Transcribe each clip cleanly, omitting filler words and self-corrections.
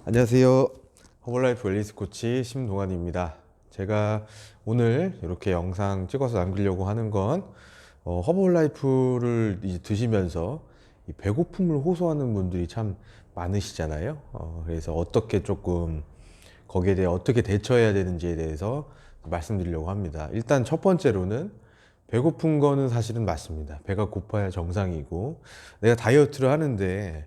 안녕하세요. 허벌라이프 웰니스 코치 심동환입니다. 제가 오늘 이렇게 영상 찍어서 남기려고 하는 건 허벌라이프를 이제 드시면서 이 배고픔을 호소하는 분들이 참 많으시잖아요. 그래서 어떻게 조금 거기에 대해 어떻게 대처해야 되는지에 대해서 말씀드리려고 합니다. 일단 첫 번째로는 배고픈 거는 사실은 맞습니다. 배가 고파야 정상이고 내가 다이어트를 하는데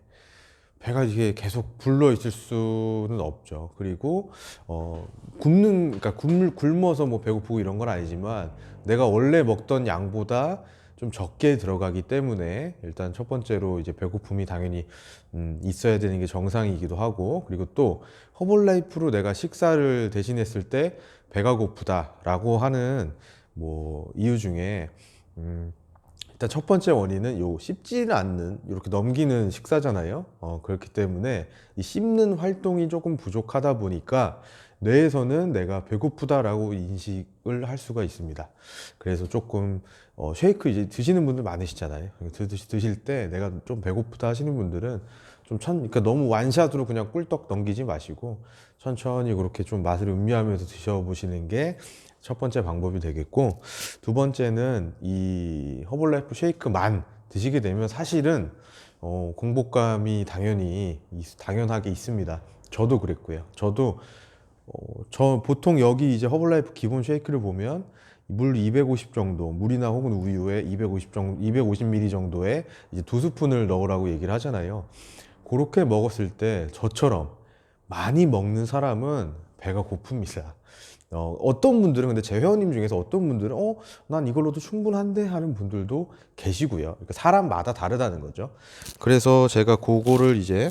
배가 이게 계속 불러 있을 수는 없죠. 그리고 그러니까 굶어서 뭐 배고프고 이런 건 아니지만 내가 원래 먹던 양보다 좀 적게 들어가기 때문에 일단 첫 번째로 이제 배고픔이 당연히 있어야 되는 게 정상이기도 하고, 그리고 또 허벌라이프로 내가 식사를 대신했을 때 배가 고프다라고 하는 뭐 이유 중에 일단 첫 번째 원인은 요 씹지는 않는 이렇게 넘기는 식사잖아요. 그렇기 때문에 이 씹는 활동이 조금 부족하다 보니까 뇌에서는 내가 배고프다라고 인식을 할 수가 있습니다. 그래서 조금 쉐이크 이제 드시는 분들 많으시잖아요. 드실 때 내가 좀 배고프다 하시는 분들은 그러니까 너무 완샷으로 그냥 꿀떡 넘기지 마시고 천천히 그렇게 좀 맛을 음미하면서 드셔보시는 게 첫 번째 방법이 되겠고, 두 번째는 이 허벌라이프 쉐이크만 드시게 되면 사실은 공복감이 당연하게 있습니다. 저도 그랬고요. 저 보통 여기 이제 허벌라이프 기본 쉐이크를 보면 물 250 정도, 물이나 혹은 우유에 250ml 정도의 이제 2스푼을 넣으라고 얘기를 하잖아요. 그렇게 먹었을 때 저처럼 많이 먹는 사람은 배가 고픕니다. 어떤 분들은 근데 제 회원님 중에서 어떤 분들은 난 이걸로도 충분한데 하는 분들도 계시고요. 그러니까 사람마다 다르다는 거죠. 그래서 제가 그거를 이제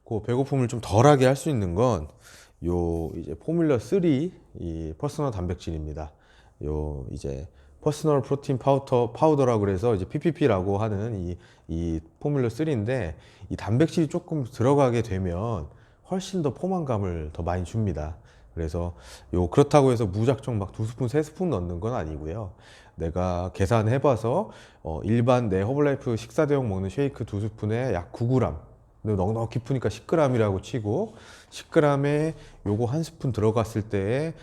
그 배고픔을 좀 덜하게 할 수 있는 건 요 이제 포뮬러 3 이 퍼스널 단백질입니다. 요 이제 퍼스널 프로틴 파우더라고 그래서 이제 PPP라고 하는 이 포뮬러 3인데, 이 단백질이 조금 들어가게 되면 훨씬 더 포만감을 더 많이 줍니다. 그래서 그렇다고 해서 무작정 막 2스푼, 3스푼 넣는 건 아니고요. 내가 계산해 봐서 일반 내 허블라이프 식사 대용 먹는 쉐이크 2스푼에 약 9g, 넉넉히 푸니까 10g이라고 치고 10g에 요거 한 스푼 들어갔을 때에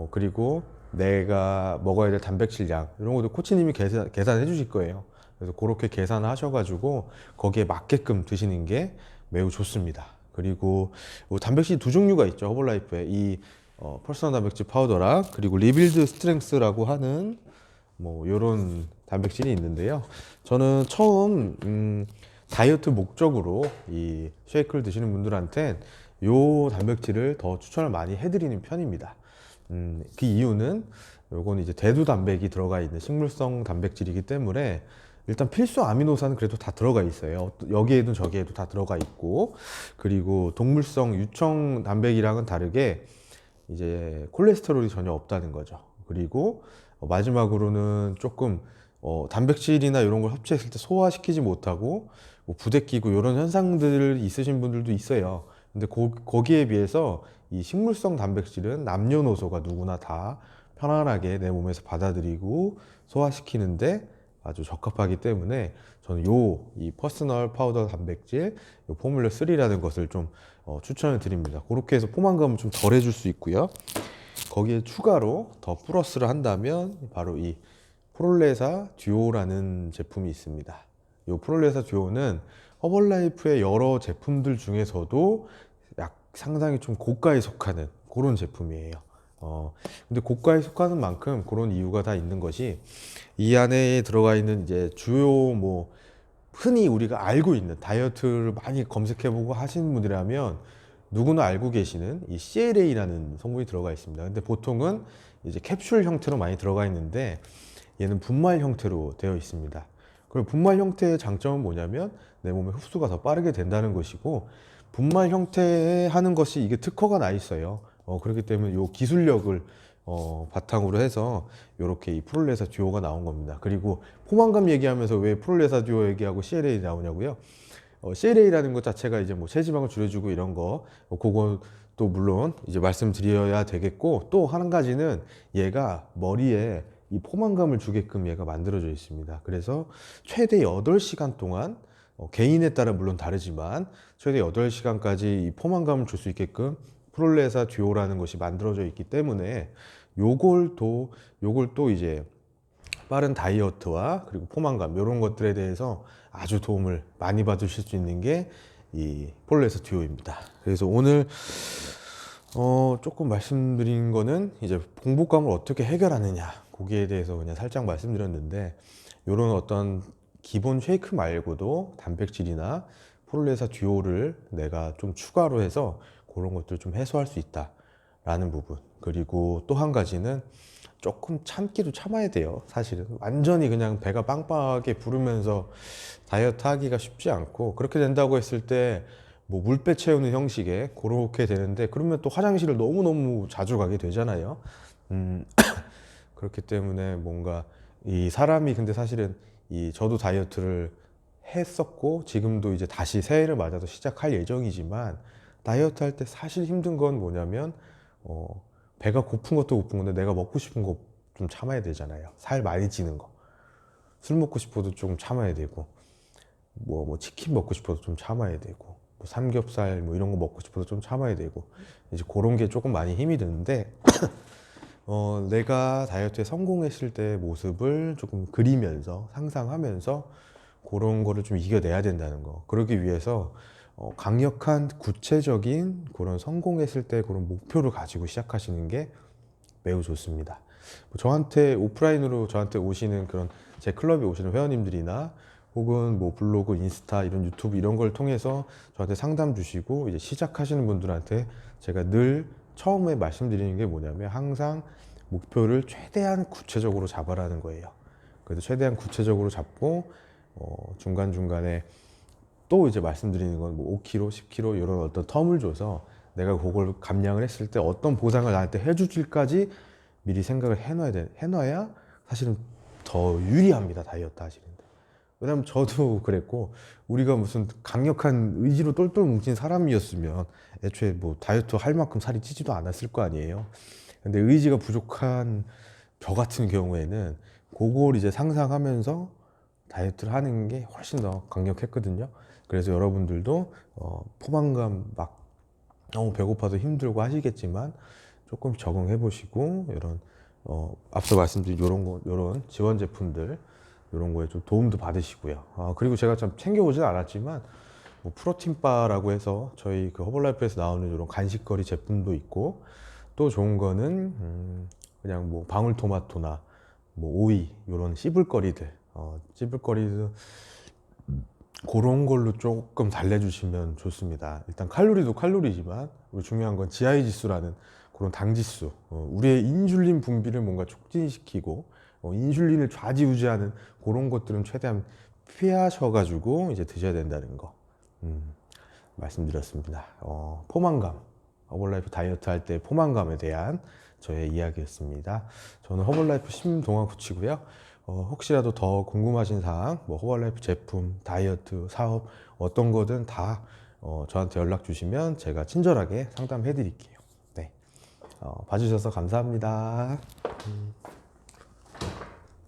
그리고 내가 먹어야 될 단백질량 이런 것도 코치님이 계산해 주실 거예요. 그래서 그렇게 계산하셔가지고 거기에 맞게끔 드시는 게 매우 좋습니다. 그리고 단백질 두 종류가 있죠, 허벌라이프에. 이 퍼스널 단백질 파우더랑 그리고 리빌드 스트렝스라고 하는 뭐 요런 단백질이 있는데요. 저는 처음 다이어트 목적으로 이 쉐이크를 드시는 분들한텐 요 단백질을 더 추천을 많이 해드리는 편입니다. 그 이유는 요건 이제 대두 단백이 들어가 있는 식물성 단백질이기 때문에 일단 필수 아미노산은 그래도 다 들어가 있어요. 여기에도 저기에도 다 들어가 있고, 그리고 동물성 유청 단백이랑은 다르게 이제 콜레스테롤이 전혀 없다는 거죠. 그리고 마지막으로는 조금 단백질이나 이런 걸 섭취했을 때 소화시키지 못하고 뭐 부대끼고 이런 현상들 있으신 분들도 있어요. 근데 거기에 비해서 이 식물성 단백질은 남녀노소가 누구나 다 편안하게 내 몸에서 받아들이고 소화시키는데 아주 적합하기 때문에 저는 이 퍼스널 파우더 단백질 요 포뮬러 3라는 것을 좀 추천을 드립니다. 그렇게 해서 포만감을 좀 덜 해줄 수 있고요. 거기에 추가로 더 플러스를 한다면 바로 이 프롤레사 듀오라는 제품이 있습니다. 이 프롤레사 듀오는 허벌라이프의 여러 제품들 중에서도 상당히 좀 고가에 속하는 그런 제품이에요. 근데 고가에 속하는 만큼 그런 이유가 다 있는 것이, 이 안에 들어가 있는 이제 주요 뭐 흔히 우리가 알고 있는 다이어트를 많이 검색해보고 하시는 분이라면 누구나 알고 계시는 이 CLA라는 성분이 들어가 있습니다. 근데 보통은 이제 캡슐 형태로 많이 들어가 있는데 얘는 분말 형태로 되어 있습니다. 그리고 분말 형태의 장점은 뭐냐면 내 몸에 흡수가 더 빠르게 된다는 것이고, 분말 형태에 하는 것이 이게 특허가 나 있어요. 그렇기 때문에 이 기술력을 바탕으로 해서 이렇게 이 프롤레사 듀오가 나온 겁니다. 그리고 포만감 얘기하면서 왜 프롤레사 듀오 얘기하고 CLA 나오냐고요? CLA라는 것 자체가 이제 뭐 체지방을 줄여주고 이런 거, 그거 또 물론 이제 말씀드려야 되겠고, 또 한 가지는 얘가 머리에 이 포만감을 주게끔 얘가 만들어져 있습니다. 그래서 최대 8시간 동안 개인에 따라 물론 다르지만 최대 8시간까지 이 포만감을 줄 수 있게끔 프롤레사 듀오라는 것이 만들어져 있기 때문에 요걸 또 이제 빠른 다이어트와 그리고 포만감 이런 것들에 대해서 아주 도움을 많이 받으실 수 있는 게 이 프롤레사 듀오입니다. 그래서 오늘 조금 말씀드린 거는 이제 공복감을 어떻게 해결하느냐 거기에 대해서 그냥 살짝 말씀드렸는데, 이런 어떤 기본 쉐이크 말고도 단백질이나 프롤레사 듀오를 내가 좀 추가로 해서 그런 것들 좀 해소할 수 있다라는 부분. 그리고 또 한 가지는 조금 참기도 참아야 돼요. 사실은 완전히 그냥 배가 빵빵하게 부르면서 다이어트 하기가 쉽지 않고, 그렇게 된다고 했을 때 뭐 물배 채우는 형식의 그렇게 되는데, 그러면 또 화장실을 너무너무 자주 가게 되잖아요. 그렇기 때문에 뭔가 이 사람이, 근데 사실은 이 저도 다이어트를 했었고 지금도 이제 다시 새해를 맞아서 시작할 예정이지만, 다이어트 할 때 사실 힘든 건 뭐냐면 배가 고픈 것도 고픈 건데 내가 먹고 싶은 거 좀 참아야 되잖아요. 살 많이 찌는 거, 술 먹고 싶어도 조금 참아야 되고, 뭐 치킨 먹고 싶어도 좀 참아야 되고, 뭐 삼겹살 뭐 이런 거 먹고 싶어도 좀 참아야 되고, 이제 그런 게 조금 많이 힘이 드는데 내가 다이어트에 성공했을 때 모습을 조금 그리면서 상상하면서 그런 거를 좀 이겨내야 된다는 거. 그러기 위해서 강력한 구체적인 그런 성공했을 때 그런 목표를 가지고 시작하시는 게 매우 좋습니다. 저한테 오프라인으로 저한테 오시는 그런 제 클럽에 오시는 회원님들이나 혹은 뭐 블로그, 인스타, 이런 유튜브 이런 걸 통해서 저한테 상담 주시고 이제 시작하시는 분들한테 제가 늘 처음에 말씀드리는 게 뭐냐면, 항상 목표를 최대한 구체적으로 잡아라는 거예요. 그래서 최대한 구체적으로 잡고 중간중간에 또 이제 말씀드리는 건 뭐 5kg, 10kg 이런 어떤 텀을 줘서 내가 그걸 감량을 했을 때 어떤 보상을 나한테 해줄지까지 미리 생각을 해놔야 사실은 더 유리합니다, 다이어트 하시는데. 왜냐면 저도 그랬고, 우리가 무슨 강력한 의지로 똘똘 뭉친 사람이었으면 애초에 뭐 다이어트 할 만큼 살이 찌지도 않았을 거 아니에요. 근데 의지가 부족한 저 같은 경우에는 그걸 이제 상상하면서 다이어트를 하는 게 훨씬 더 강력했거든요. 그래서 여러분들도 포만감 막 너무 배고파도 힘들고 하시겠지만 조금 적응해 보시고, 이런 앞서 말씀드린 이런 지원 제품들, 이런 거에 좀 도움도 받으시고요. 그리고 제가 참 챙겨오진 않았지만 뭐 프로틴 바라고 해서 저희 그 허벌라이프에서 나오는 이런 간식거리 제품도 있고, 또 좋은 거는 그냥 뭐 방울토마토나 뭐 오이, 이런 씹을거리들 그런 걸로 조금 달래주시면 좋습니다. 일단 칼로리도 칼로리지만 중요한 건 GI 지수라는 그런 당 지수, 우리의 인슐린 분비를 뭔가 촉진시키고 인슐린을 좌지우지하는 그런 것들은 최대한 피하셔가지고 이제 드셔야 된다는 거 말씀드렸습니다. 포만감, 허벌라이프 다이어트 할 때 포만감에 대한 저의 이야기였습니다. 저는 허벌라이프 심동환 코치고요. 혹시라도 더 궁금하신 사항, 뭐 허벌라이프 제품, 다이어트, 사업 어떤 거든 다 저한테 연락 주시면 제가 친절하게 상담해 드릴게요. 네, 봐주셔서 감사합니다.